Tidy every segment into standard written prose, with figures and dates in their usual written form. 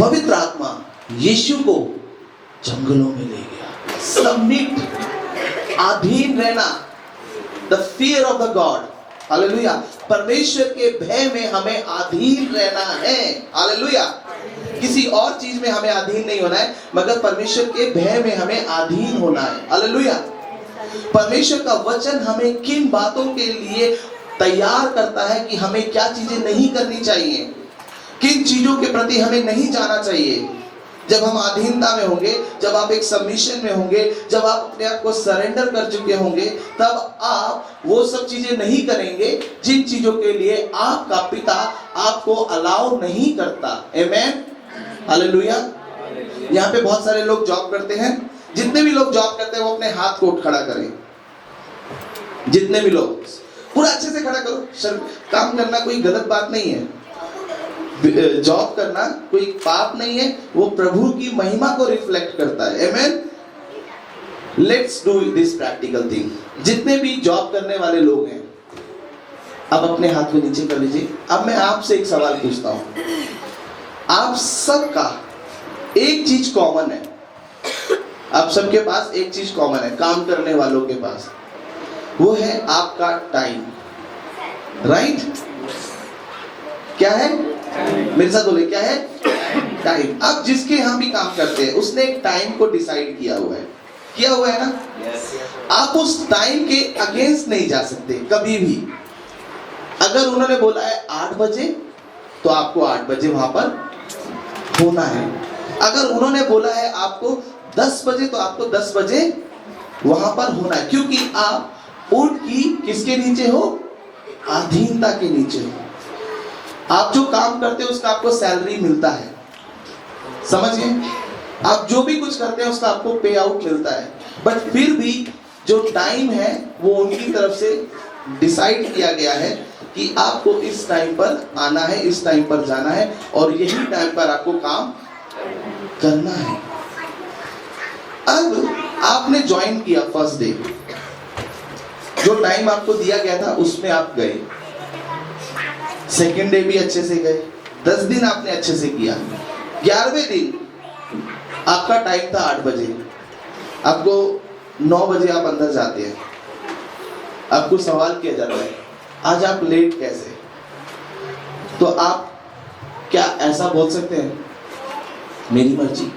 पवित्र आत्मा यीशु को जंगलों में ले गया। सबमिट, अधीन रहना, the fear of the God. Hallelujah. परमेश्वर के भय में हमें अधीन रहना है। हालेलुया। किसी और चीज में हमें अधीन नहीं होना है, मगर परमेश्वर के भय में हमें अधीन होना है। हालेलुया। परमेश्वर का वचन हमें किन बातों के लिए तैयार करता है कि हमें क्या चीजें नहीं करनी चाहिए, किन चीजों के प्रति हमें नहीं जाना चाहिए। जब हम अधीनता में होंगे, जब आप एक सबमिशन में होंगे, जब आप अपने आप को सरेंडर कर चुके होंगे, तब आप वो सब चीजें नहीं करेंगे जिन चीजों के लिए आपका पिता आपको अलाउ नहीं करता। आमेन। हालेलुया। यहाँ पे बहुत सारे लोग जॉब करते हैं। जितने भी लोग जॉब करते हैं वो अपने हाथ को उठ खड़ा करें। जितने भी लोग पूरा अच्छे से खड़ा करो। काम करना कोई गलत बात नहीं है, जॉब करना कोई पाप नहीं है, वो प्रभु की महिमा को रिफ्लेक्ट करता है। Amen. Let's do this practical thing. जितने भी जॉब करने वाले लोग हैं, अब अपने हाथ को नीचे कर लीजिए। अब मैं आपसे एक सवाल पूछता हूं। आप सबका एक चीज कॉमन है, आप सबके पास एक चीज कॉमन है, काम करने वालों के पास, वो है आपका टाइम। राइट? क्या है? मेरे साथ बोले, क्या है? टाइम। अब जिसके यहाँ भी काम करते हैं उसने एक टाइम को डिसाइड किया हुआ है ना? आप उस टाइम के अगेंस्ट नहीं जा सकते कभी भी। अगर उन्होंने बोला है 8 बजे, तो आपको 8 बजे वहां पर होना है। अगर उन्होंने बोला है आपको 10 बजे, तो आपको 10 बजे वहां पर होना है, क्योंकि आप उनकी किसके नीचे हो? अधीनता के नीचे हो। आप जो काम करते हो उसका आपको सैलरी मिलता है, समझ गए? आप जो भी कुछ करते हैं उसका आपको पे आउट मिलता है, बट फिर भी जो टाइम है वो उनकी तरफ से डिसाइड किया गया है कि आपको इस टाइम पर आना है, इस टाइम पर जाना है, और यही टाइम पर आपको काम करना है। अब आपने ज्वाइन किया फर्स्ट डे, जो टाइम आपको दिया गया था उसमें आप गए। सेकेंड डे भी अच्छे से गए, 10 दिन आपने अच्छे से किया। 11वें दिन आपका टाइम था 8 बजे, आपको 9 बजे आप अंदर जाते हैं। आपको सवाल किया जाता है, आज आप लेट कैसे? तो आप क्या ऐसा बोल सकते हैं, मेरी मर्जी,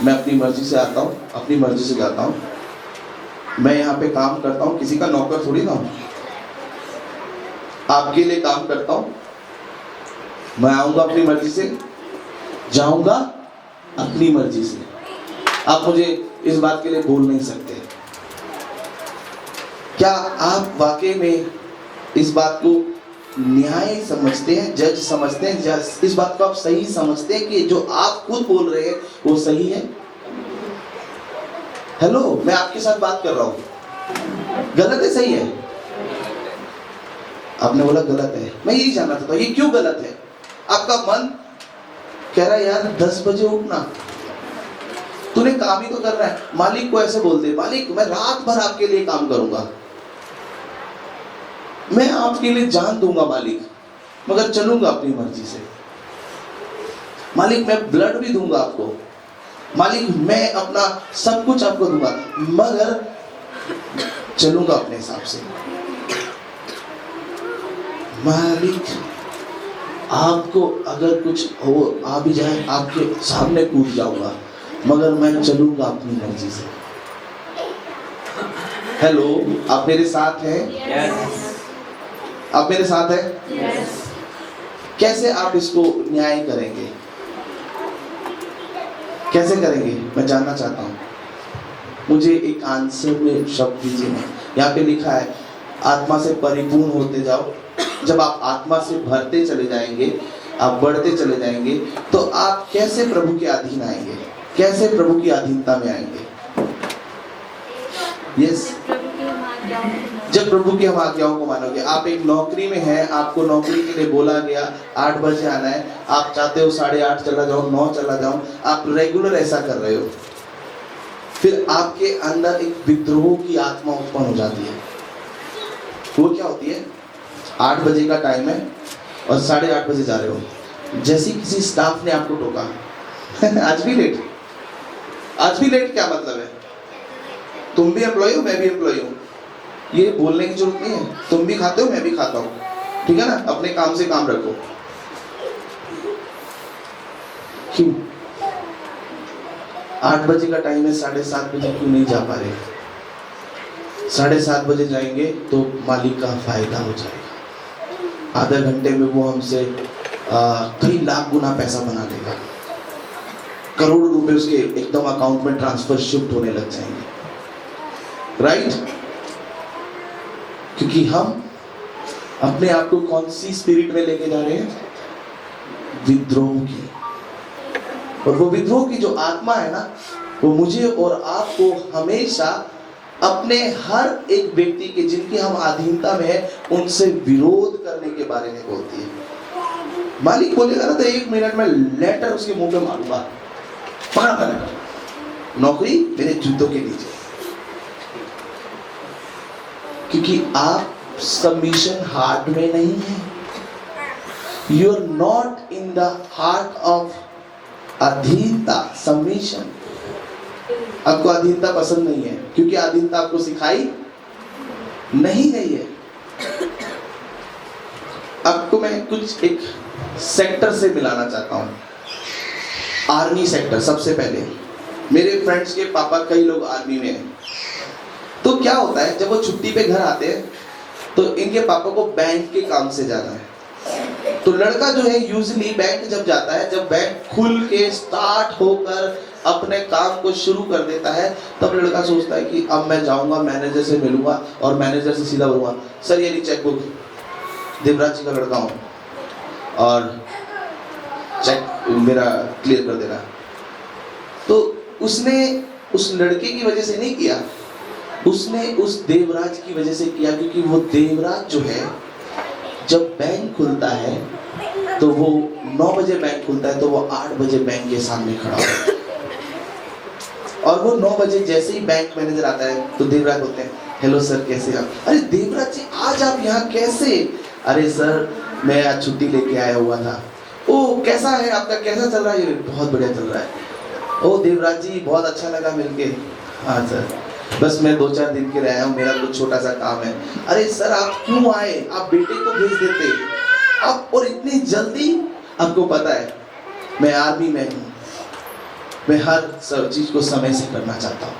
मैं अपनी मर्जी से आता हूँ, अपनी मर्जी से जाता हूँ, मैं यहाँ पे काम करता हूँ, किसी का नौकर थोड़ी ना हूँ, आपके लिए काम करता हूँ, मैं आऊंगा अपनी मर्जी से, जाऊंगा अपनी मर्जी से। आप मुझे इस बात के लिए बोल नहीं सकते। क्या आप वाकई में इस बात को न्याय समझते हैं, जज समझते हैं, इस बात को आप सही समझते हैं कि जो आप खुद बोल रहे हैं वो सही है? हेलो, मैं आपके साथ बात कर रहा हूं, गलत है सही है? आपने बोला गलत है। मैं यही जानना चाहता हूं, ये क्यों गलत है? आपका मन कह रहा है यार 10 बजे उठना, तूने काम ही तो करना है। मालिक को ऐसे बोल दे, मालिक मैं रात भर आपके लिए काम करूंगा, मैं आपके लिए जान दूंगा मालिक, मगर चलूंगा अपनी मर्जी से। मालिक मैं ब्लड भी दूंगा आपको, मालिक मैं अपना सब कुछ आपको दूंगा, मगर चलूंगा अपने हिसाब से। मालिक आपको अगर कुछ हो आ भी जाए, आपके सामने कूद जाऊंगा, मगर मैं चलूंगा अपनी मर्जी से। हेलो, आप मेरे साथ हैं? yes. आप मेरे साथ हैं? yes. कैसे आप इसको न्याय करेंगे? कैसे करेंगे? मैं जानना चाहता हूँ। मुझे एक आंसर में शब्द दीजिए। यहाँ पे लिखा है आत्मा से परिपूर्ण होते जाओ। जब आप आत्मा से भरते चले जाएंगे, आप बढ़ते चले जाएंगे, तो आप कैसे प्रभु के अधीन आएंगे? कैसे प्रभु की अधीनता में आएंगे? यस, जब प्रभु की हम आज्ञाओं को मानोगे। आप एक नौकरी में हैं, आपको नौकरी के लिए बोला गया 8 बजे आना है, आप चाहते हो 8:30 चला जाऊं, 9 चला जाऊं, आप रेगुलर ऐसा कर रहे हो, फिर आपके अंदर एक विद्रोह की आत्मा उत्पन्न हो जाती है। वो क्या होती है? 8 बजे का टाइम है और 8:30 बजे जा रहे हो, जैसे किसी स्टाफ ने आपको टोका आज भी लेट क्या मतलब है? तुम भी एम्प्लॉय हो, मैं भी एम्प्लॉय हूँ, ये बोलने की जरूरत नहीं है। तुम भी खाते हो, मैं भी खाता हूँ, ठीक है ना? अपने काम से काम रखो। क्यों 8 बजे का टाइम है, 7:30 बजे क्यों नहीं जा पा रहे? 7:30 बजे जाएंगे तो मालिक का फायदा हो जाएगा। आधे घंटे में वो हमसे कई लाख गुना पैसा बना लेगा। करोड़ों रुपए उसके एकदम अकाउंट में ट्रांसफर शिफ्ट होने लग जाएंगे, राइट? क्योंकि हम अपने आप को कौन सी स्पिरिट में लेके जा रहे हैं? विद्रोह की। और वो विद्रोह की जो आत्मा है ना, वो मुझे और आपको हमेशा अपने हर एक व्यक्ति के जिनकी हम अधीनता में है उनसे विरोध करने के बारे में बोलती है। मालिक बोलेगा ना तो 1 मिनट में लेटर उसके मुंह पे मारूंगा, नौकरी मेरे जूतों के नीचे। क्योंकि आप सबमिशन हार्ट में नहीं है। You are not in the heart of अधीनता, सबमिशन। आपको अधीनता पसंद नहीं है क्योंकि अधीनता आपको सिखाई नहीं गई है। आपको मैं कुछ एक सेक्टर से मिलाना चाहता हूं, आर्मी सेक्टर। सबसे पहले मेरे फ्रेंड्स के पापा कई लोग आर्मी में हैं। तो क्या होता है, जब वो छुट्टी पे घर आते हैं तो इनके पापा को बैंक के काम से जाना है। तो लड़का जो है यूजुअली बैंक जब जाता है, जब बैंक खुल के स्टार्ट होकर अपने काम को शुरू कर देता है, तब लड़का सोचता है कि अब मैं जाऊंगा, मैनेजर से मिलूंगा और मैनेजर से सीधा बोलूंगा, सर ये चेकबुक देवराज जी का लड़का हूँ और चेक मेरा क्लियर कर देना। तो उसने उस लड़के की वजह से नहीं किया, उसने उस देवराज की वजह से किया। क्योंकि वो देवराज जो है, जब बैंक खुलता है तो वो 9 बजे बैंक खुलता है तो वो 8 बजे बैंक के सामने खड़ा होता है। और वो 9 बजे जैसे ही बैंक मैनेजर आता है तो देवराज बोलते हैं, हेलो सर कैसे आप? अरे देवराज जी आज आप यहाँ कैसे? अरे सर मैं आज छुट्टी लेके आया हुआ था। ओ कैसा है आपका, कैसा चल रहा है? ये बहुत बढ़िया चल रहा है। ओ देवराज जी बहुत अच्छा लगा मिलके। हाँ सर, बस मैं 2-4 दिन के लिए आया हूँ, मेरा कुछ छोटा सा काम है। अरे सर आप क्यों आए? आप बेटे को भेज देते आप, और इतनी जल्दी? आपको पता है मैं आर्मी में हूँ, मैं हर सब चीज को समय से करना चाहता हूँ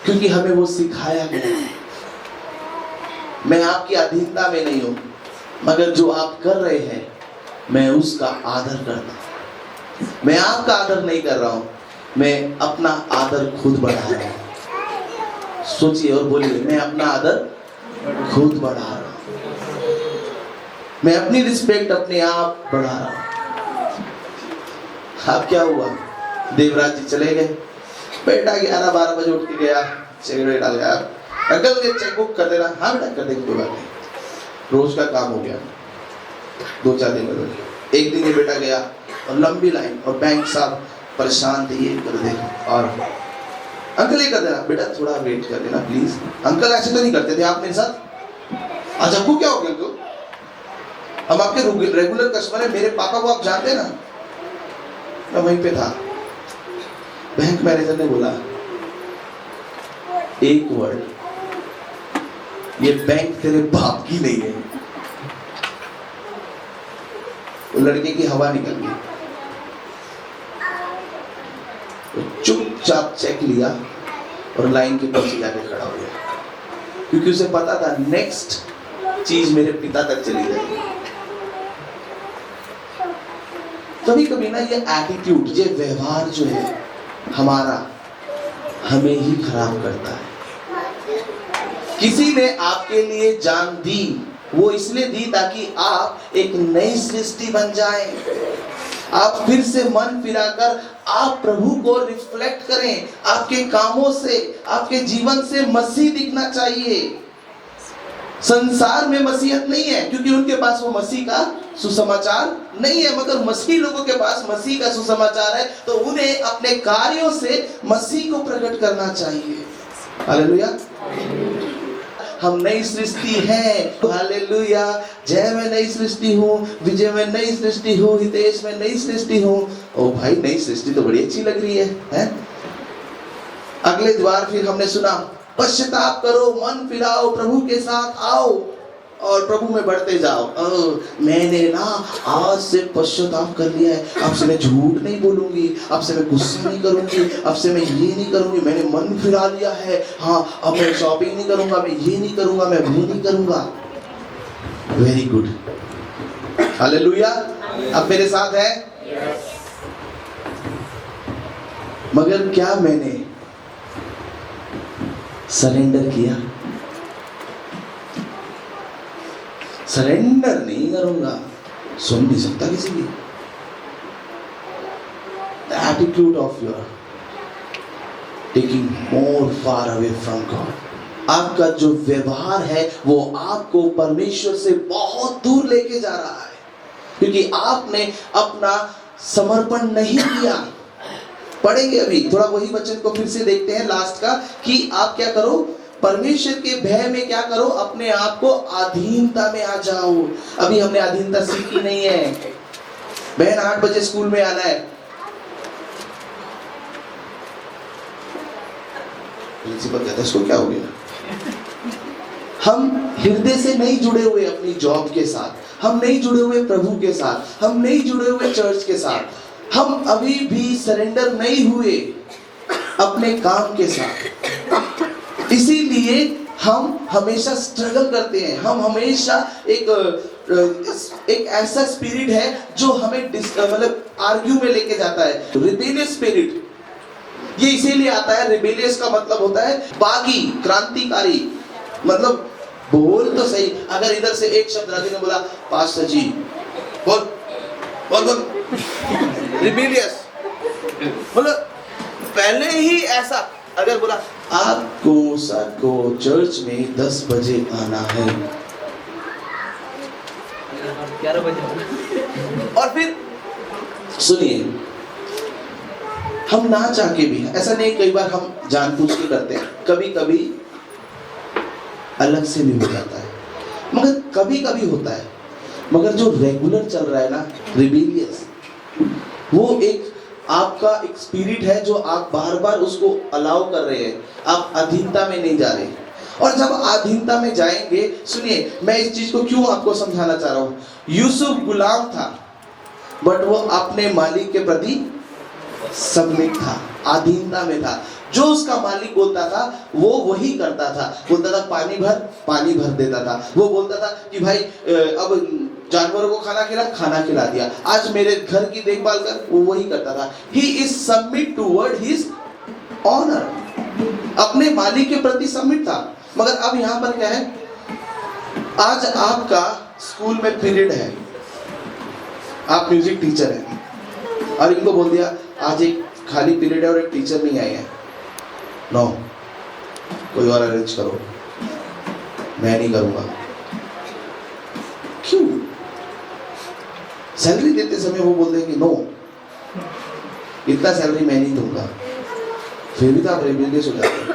क्योंकि हमें वो सिखाया गया। मैं आपकी अधीनता में नहीं हूँ, मगर जो आप कर रहे हैं मैं उसका आदर करता हूँ। मैं आपका आदर नहीं कर रहा हूँ, मैं अपना आदर खुद बढ़ा रहा हूँ। सोचिए और बोलिए, मैं अपना आदर खुद बढ़ा रहा हूं, मैं अपनी रिस्पेक्ट अपने आप बढ़ा रहा हूं। अब क्या हुआ, देवराज जी चले गए, बेटा 11-12 बजे उठ के गया, सिगरेट डाल गया, अंकल के चेकबुक कर देना। हाँ बेटा कर देंगे, कोई बात नहीं। रोज का काम हो गया। 2-4 दिन में एक दिन ये बेटा गया और लंबी लाइन, और बैंक साहब परेशान थे, ये कर दे और अंकल ये कर देना, बेटा थोड़ा वेट कर देना प्लीज। अंकल ऐसे तो नहीं करते थे आप मेरे साथ। आज आपको क्या हो गया? तो हम आपके रेगुलर कस्टमर है, मेरे पापा को आप जानते हैं ना। मैं वहीं पे था, बैंक मैनेजर ने बोला एक वर्ड, ये बैंक तेरे बाप की नहीं है। वो लड़के की हवा निकल गई, चुपचाप चेक लिया और लाइन के पीछे जाके खड़ा हो गया, क्योंकि उसे पता था नेक्स्ट चीज मेरे पिता तक चली जाएगी। कभी कभी ना ये एटीट्यूड, ये व्यवहार जो है हमारा, हमें ही खराब करता है। किसी ने आपके लिए जान दी, वो इसलिए दी ताकि आप एक नई सृष्टि बन जाएं। आप फिर से मन फिराकर आप प्रभु को रिफ्लेक्ट करें। आपके कामों से, आपके जीवन से मसीह दिखना चाहिए। संसार में मसीहत नहीं है क्योंकि उनके पास वो मसीह का सुसमाचार नहीं है, मगर मसीह लोगों के पास मसीह का सुसमाचार है, तो उन्हें अपने कार्यों से मसीह को प्रकट करना चाहिए। हालेलुया। हम नई सृष्टि हैं। हालेलुया। जय मैं नई सृष्टि हूँ, विजय मैं नई सृष्टि हूँ, हितेश मैं नई सृष्टि हूँ। ओ भाई, नई सृष्टि तो बड़ी अच्छी लग रही है? अगले द्वार फिर हमने सुना, पश्चाताप करो, मन फिराओ, प्रभु के साथ आओ और प्रभु में बढ़ते जाओ। मैंने ना आज से पश्चाताप कर लिया है, अब से मैं झूठ नहीं बोलूंगी, अब से मैं गुस्सा नहीं करूंगी, अब से मैं ये नहीं करूंगी, मैंने मन फिरा लिया है। हाँ, अब मैं शॉपिंग नहीं करूंगा, मैं ये नहीं करूंगा, मैं वो नहीं करूंगा। Very good, hallelujah. अब मेरे साथ है? मगर क्या मैंने सरेंडर किया? सरेंडर नहीं करूंगा, सुन नहीं सकता किसी की। The attitude of your taking more far away from God. आपका जो व्यवहार है वो आपको परमेश्वर से बहुत दूर लेके जा रहा है, क्योंकि आपने अपना समर्पण नहीं किया। पढ़ेंगे अभी थोड़ा वही वचन को फिर से देखते हैं लास्ट का, कि आप क्या करो, परमेश्वर के भय में क्या करो, अपने आप को अधीनता में आ जाओ। अभी हमने अधीनता सीखी नहीं है। बहन 8 बजे स्कूल में आना है, प्रिंसिपल कहता है इसको क्या हो गया? हम हृदय से नहीं जुड़े हुए अपनी जॉब के साथ, हम नहीं जुड़े हुए प्रभु के साथ, हम नहीं जुड़े हुए चर्च के साथ, हम अभी भी सरेंडर नहीं हुए अपने काम के साथ। इसीलिए हम हमेशा स्ट्रगल करते हैं। हम हमेशा एक ऐसा स्पिरिट है जो हमें मतलब आर्ग्यू में लेके जाता है, रिबेलियस स्पिरिट। ये इसीलिए आता है, रिबेलियस का मतलब होता है बागी, क्रांतिकारी। मतलब बोल तो सही, अगर इधर से एक शब्द राजू ने बोला, पास्टर जी बोल बोल बोल, रिबेलियस। मतलब पहले ही ऐसा, अगर बोला आपको सबको चर्च में 10 बजे आना है, 11 बजे, और फिर सुनिए, हम ना चाह के भी, ऐसा नहीं, कई बार हम जानबूझ के करते हैं, कभी कभी अलग से भी हो जाता है, मगर कभी कभी होता है। मगर जो रेगुलर चल रहा है ना, रिबेलियस, वो एक आपका एक स्पिरिट है जो आप बार बार उसको अलाउ कर रहे हैं, आप अधीनता में नहीं जा रहे। और जब अधीनता में जाएंगे, सुनिए, मैं इस चीज को क्यों आपको समझाना चाह रहा हूं। यूसुफ गुलाम था, बट वो अपने मालिक के प्रति सबमिट था, अधीनता में था। जो उसका मालिक बोलता था वो वही करता था। बोलता था पानी भर देता था। वो बोलता था कि भाई अब जानवरों को खाना खिला दिया, आज मेरे घर की देखभाल कर, वो वही करता था। He is submit toward his honour, अपने मालिक के प्रति सबमिट था। मगर अब यहाँ पर क्या है, आज आपका स्कूल में पीरियड है, आप म्यूजिक टीचर हैं, और इनको बोल दिया आज एक खाली पीरियड है और एक टीचर नहीं आए हैं, नो, कोई और अरेंज करो, मैं नहीं करूंगा। क्यों? सैलरी देते समय वो बोल देंगे नो, इतना सैलरी मैं नहीं दूंगा, फिर भी तो आप रेबेलियस हो जाते हैं।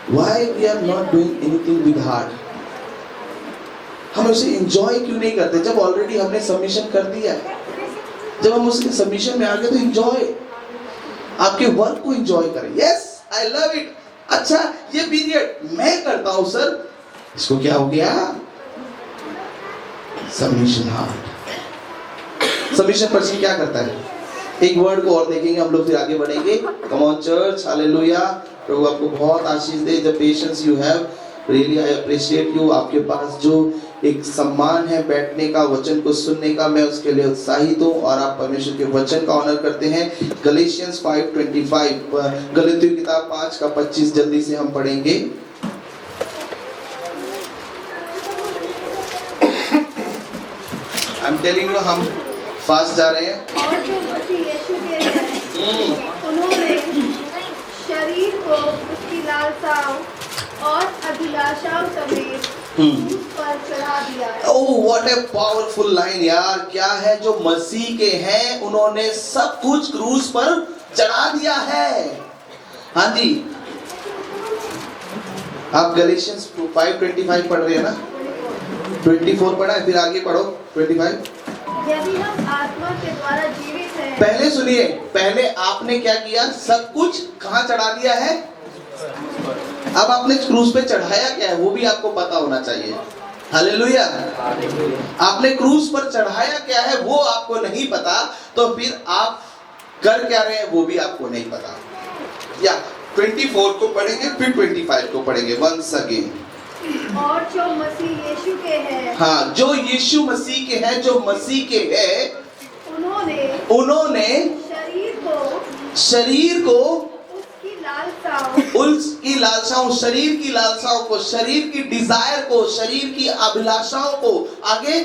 Why we are not doing anything with heart? हम उसे एंजॉय क्यों नहीं करते जब ऑलरेडी हमने सबमिशन कर दिया है? जब हम उसके सबमिशन में आ गए तो एंजॉय, आपके वर्क को एंजॉय करें। यस, आई लव इट, अच्छा ये पीरियड मैं करता हूं सर, इसको क्या हो गया? Submission heart. सबमिशन पर्सन क्या करता है? एक वर्ड को और देखेंगे हम लोग, फिर आगे बढ़ेंगे। Come on church, hallelujah. प्रभु आपको बहुत आशीष दे। The patience you have, really I appreciate you. आपके पास जो एक सम्मान है बैठने का, वचन को सुनने का, मैं उसके लिए उत्साहित हूँ। और आप परमेश्वर के वचन का ऑनर करते हैं। गलेशियंस 5:25, गलातियों किताब 5:25 जल्दी से हम पढ़ेंगे। आई एम टेलिंग यू, हम फास्ट जा रहे हैं। और जो मसीह यीशु के हैं, उन्होंने शरीर को उसकी लालसाओं और अभिलाषाओं समेत क्रूस पर चढ़ा दिया है। ओह, व्हाट ए पावरफुल लाइन यार। क्या है, जो मसीह के हैं उन्होंने सब कुछ क्रूस पर चढ़ा दिया है। हाँ जी, आप गैलेशियंस 5:25 पढ़ रहे हैं ना? 24 पढ़ा है, फिर आगे पढ़ो 25। यदि हम आत्मा के द्वारा जीवित हैं, पहले सुनिए, पहले आपने क्या किया? सब कुछ कहाँ चढ़ा दिया है? अब आपने क्रूस पे चढ़ाया क्या है वो भी आपको पता होना चाहिए। हालेलुया। आपने क्रूस पर चढ़ाया क्या है वो आपको नहीं पता, तो फिर आप कर क्या रहे हैं वो भी आपको नहीं पता। या 24 को पढ़ेंगे, फिर 25 को पढ़ेंगे वंस अगेन। और जो मसीह यीशु के हैं, हाँ, जो यीशु मसीह के हैं, जो मसीह के हैं, उन्होंने शरीर को उसकी लालसाओं, शरीर की लालसाओं को, शरीर की डिजायर को, शरीर की अभिलाषाओं को, आगे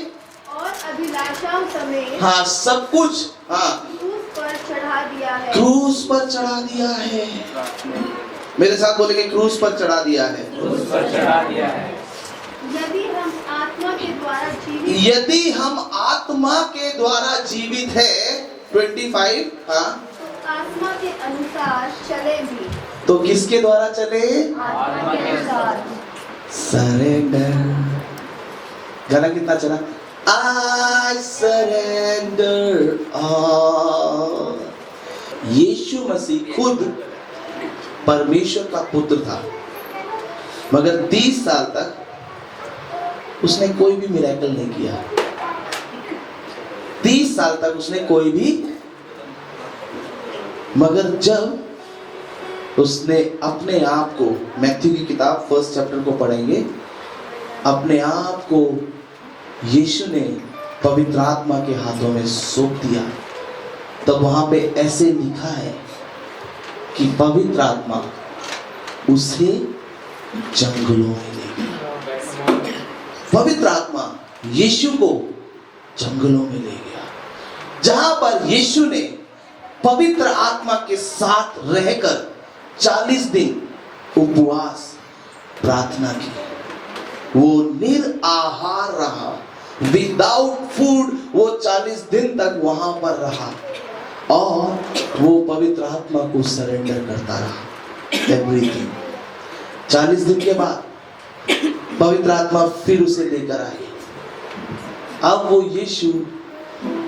और अभिलाषाओं समेत, हाँ, सब कुछ, हाँ, क्रूस पर चढ़ा दिया है। क्रूस पर चढ़ा दिया है। मेरे साथ बोलेंगे, क्रूस पर चढ़ा दिया है। क्रूस पर चढ़ा दिया है। यदि हम आत्मा के द्वारा जीवित, यदि हम आत्मा के द्वारा जीवित है, 25, हाँ, तो आत्मा के अनुसार चले भी। तो किसके द्वारा चले? आत्मा के अनुसार। सरेंडर। गाना कितना चला? I surrender all। यीशु मसीह खुद परमेश्वर का पुत्र था, मगर 30 साल तक उसने कोई भी मिरेकल नहीं किया। 30 साल तक उसने कोई भी, मगर जब उसने अपने आप को, मैथ्यू की किताब 1 चैप्टर को पढ़ेंगे, अपने आप को यीशु ने पवित्र आत्मा के हाथों में सौंप दिया, तब वहां पे ऐसे लिखा है कि पवित्र आत्मा उसे जंगलों में ले गया। पवित्र आत्मा यीशु को जंगलों में ले गया, जहां पर यीशु ने पवित्र आत्मा के साथ रहकर 40 दिन उपवास प्रार्थना की। वो निराहार रहा, विदाउट फूड, वो 40 दिन तक वहां पर रहा और वो पवित्र आत्मा को सरेंडर करता रहा, एवरीथिंग। 40 दिन के बाद पवित्र आत्मा फिर उसे लेकर आई। अब वो यीशु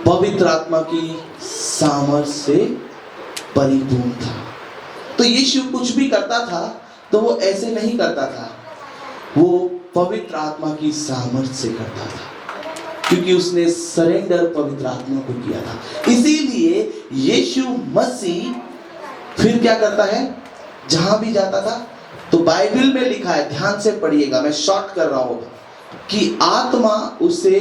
पवित्र आत्मा की सामर्थ से परिपूर्ण था। तो यीशु कुछ भी करता था तो वो ऐसे नहीं करता था, वो पवित्र आत्मा की सामर्थ से करता था, क्योंकि उसने सरेंडर पवित्र आत्मा को किया था। इसीलिए यीशु मसीह फिर क्या करता है? जहां भी जाता था, तो बाइबल में लिखा है, ध्यान से पढ़िएगा, मैं शॉर्ट कर रहा हूं, कि आत्मा उसे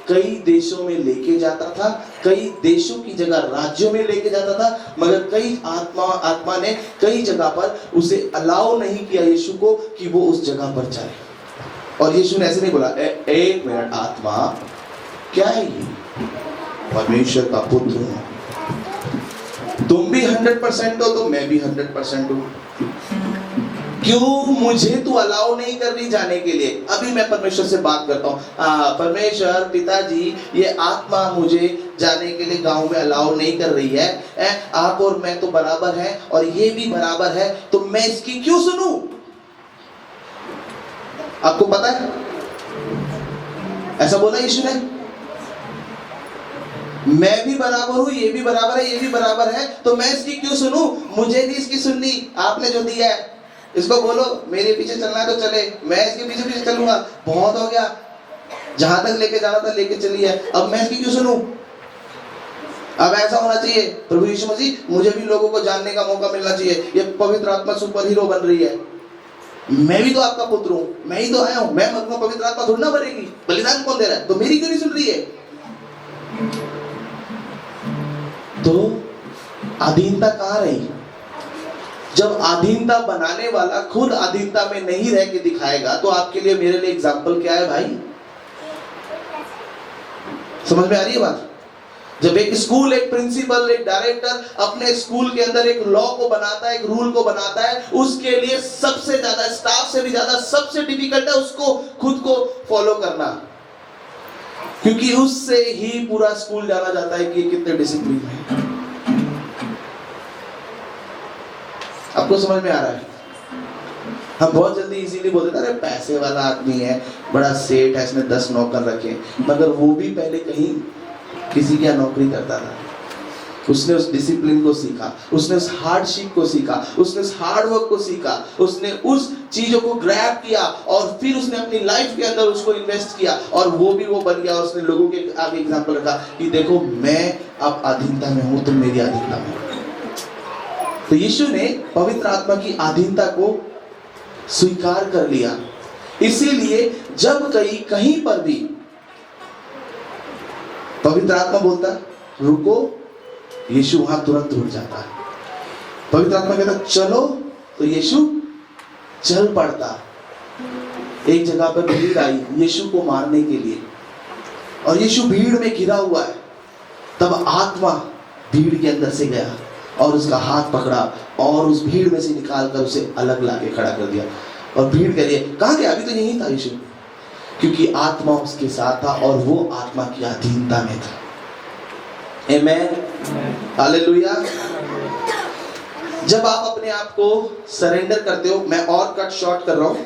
कई देशों में लेके जाता था, कई देशों की जगह राज्यों में लेके जाता था, मगर कई आत्मा ने कई जगह पर उसे अलाउ नहीं किया यीशु को कि वो उस जगह पर जाए। और यीशु ने ऐसे नहीं बोला, एक मिनट आत्मा, क्या है ये? परमेश्वर का पुत्र हूं, तुम भी 100% हो तो मैं भी 100% हूं, क्यों मुझे तू अलाउ नहीं कर रही जाने के लिए? अभी मैं परमेश्वर से बात करता हूँ, परमेश्वर पिताजी, ये आत्मा मुझे जाने के लिए गांव में अलाउ नहीं कर रही है, आप और मैं तो बराबर हैं और ये भी बराबर है, तो मैं इसकी क्यों सुनूं? आपको पता है ऐसा बोला यीशु ने, मैं भी बराबर हूं, ये भी बराबर है, ये भी बराबर है, तो मैं इसकी क्यों सुनूं? मुझे नहीं इसकी सुननी, आपने जो दिया है इसको बोलो, मेरे पीछे चलना है तो चले, मैं इसके पीछे पीछे चलूंगा, बहुत हो गया, जहां तक लेके जाना था लेके चलिए, अब मैं इसकी क्यों सुनूं? अब ऐसा होना चाहिए, प्रभु यीशु मसीह, मुझे भी लोगों को जानने का मौका मिलना चाहिए, ये पवित्र आत्मा सुपर हीरो बन रही है, मैं भी तो आपका पुत्र हूं, मैं ही तो आया हूं, मैं मरूंगा, पवित्र आत्मा थोड़ी ना भरेगी, बलिदान कौन दे रहा है, तो मेरी क्यों नहीं सुन रही है? तो अधीनता कहां रही? जब अधीनता बनाने वाला खुद अधीनता में नहीं रह के दिखाएगा, तो आपके लिए, मेरे लिए एग्जाम्पल क्या है भाई? समझ में आ रही है बात? जब एक स्कूल, एक प्रिंसिपल, एक डायरेक्टर अपने स्कूल के अंदर एक लॉ को बनाता है, एक रूल को बनाता है, उसके लिए सबसे ज्यादा, स्टाफ से भी ज्यादा सबसे डिफिकल्ट है उसको खुद को फॉलो करना, क्योंकि उससे ही पूरा स्कूल जाना जाता है कि कितने डिसिप्लिन है। आपको समझ में आ रहा है? हम बहुत जल्दी इजीली बोलते थे, अरे पैसे वाला आदमी है, बड़ा सेठ है, इसने 10 नौकर रखे, मगर वो भी पहले कहीं किसी की नौकरी करता था। उसने उस डिसिप्लिन को सीखा, उसने उस हार्डशिप को सीखा, उसने उस हार्ड वर्क को सीखा, उसने उस चीजों को ग्रैब किया और फिर उसने अपनी लाइफ के अंदर उसको इन्वेस्ट किया और वो बन गया। उसने लोगों के आगे एग्जांपल रखा कि देखो मैं अब अधीनता में हूं, तुम मेरी अधीनता में हो। तो यीशु ने पवित्र आत्मा की अधीनता को स्वीकार कर लिया। इसीलिए जब कहीं पर भी पवित्र आत्मा बोलता रुको, यीशु वहां तुरंत रुक जाता है। पवित्र आत्मा कहता चलो, तो यीशु चल पड़ता। एक जगह पर भीड़ आई यीशु को मारने के लिए और यीशु भीड़ में घिरा हुआ है। तब आत्मा भीड़ के अंदर से गया और उसका हाथ पकड़ा और उस भीड़ में से निकाल कर उसे अलग लाके खड़ा कर दिया। और भीड़ कह रही है कहां गया, अभी तो यहीं था यीशु, क्योंकि आत्मा उसके साथ था और वो आत्मा की अधीनता में था। आमेन, हालेलुया। जब आप अपने आप को सरेंडर करते हो, मैं और कट शॉर्ट कर रहा हूं,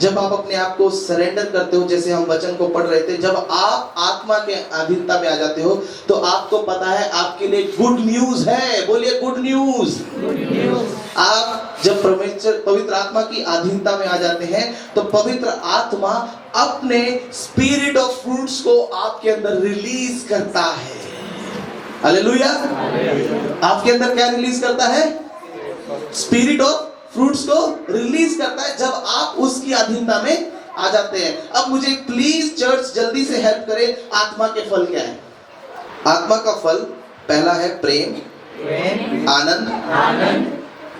जब आप अपने आप को सरेंडर करते हो, जैसे हम वचन को पढ़ रहे थे, जब आप आत्मा के अधीनता में आ जाते हो तो आपको पता है आपके लिए गुड न्यूज है। बोलिए गुड न्यूज। आप जब पवित्र आत्मा की अधीनता में आ जाते हैं तो पवित्र आत्मा अपने स्पिरिट ऑफ फ्रूट्स को आपके अंदर रिलीज करता है। हालेलुया। आपके अंदर क्या रिलीज करता है? स्पिरिट ऑफ फ्रूट्स को रिलीज करता है जब आप उसकी अधीनता में आ जाते हैं। अब मुझे प्लीज चर्च जल्दी से हेल्प करे, आत्मा के फल क्या है? आत्मा का फल पहला है प्रेम, आनंद,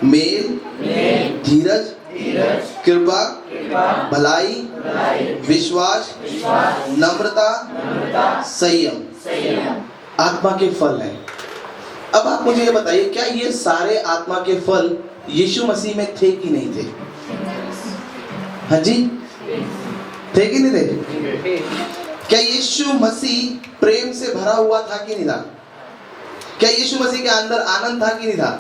मेल, धीरज, कृपा, भलाई, विश्वास, नम्रता, संयम। आत्मा के फल हैं। अब आप मुझे ये बताइए, क्या ये सारे आत्मा के फल यीशु मसीह में थे कि नहीं थे? हाँ जी, थे कि नहीं थे? क्या यीशु मसीह प्रेम से भरा हुआ था कि नहीं था? क्या यीशु मसीह के अंदर आनंद था कि नहीं था?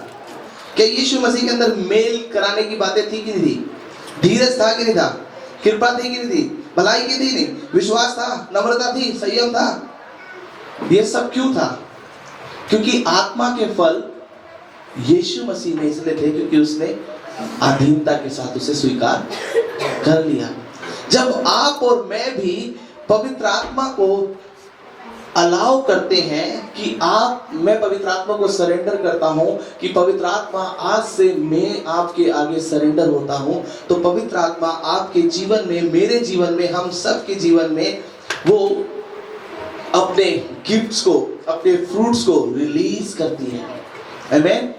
क्या यीशु मसीह के अंदर मेल कराने की बातें थी कि नहीं थी? धीरज था कि नहीं था? कृपा थी कि नहीं थी? भलाई की थी नहीं? विश्वास था, नम्रता थी, संयम था? ये सब क्यों था? क्योंकि आत्मा के फल यीशु मसीह में इसलिए थे क्योंकि उसने अधीनता के साथ उसे स्वीकार कर लिया। जब आप और मैं भी पवित्र आत्मा को अलाउ करते हैं कि मैं पवित्र आत्मा को सरेंडर करता हूं कि पवित्र आत्मा आज से मैं आपके आगे सरेंडर होता हूं, तो पवित्र आत्मा आपके जीवन में, मेरे जीवन में, हम सब के जीवन में वो अपने गिफ्ट्स को, अपने फ्रूट्स को रिलीज करती है। आमेन।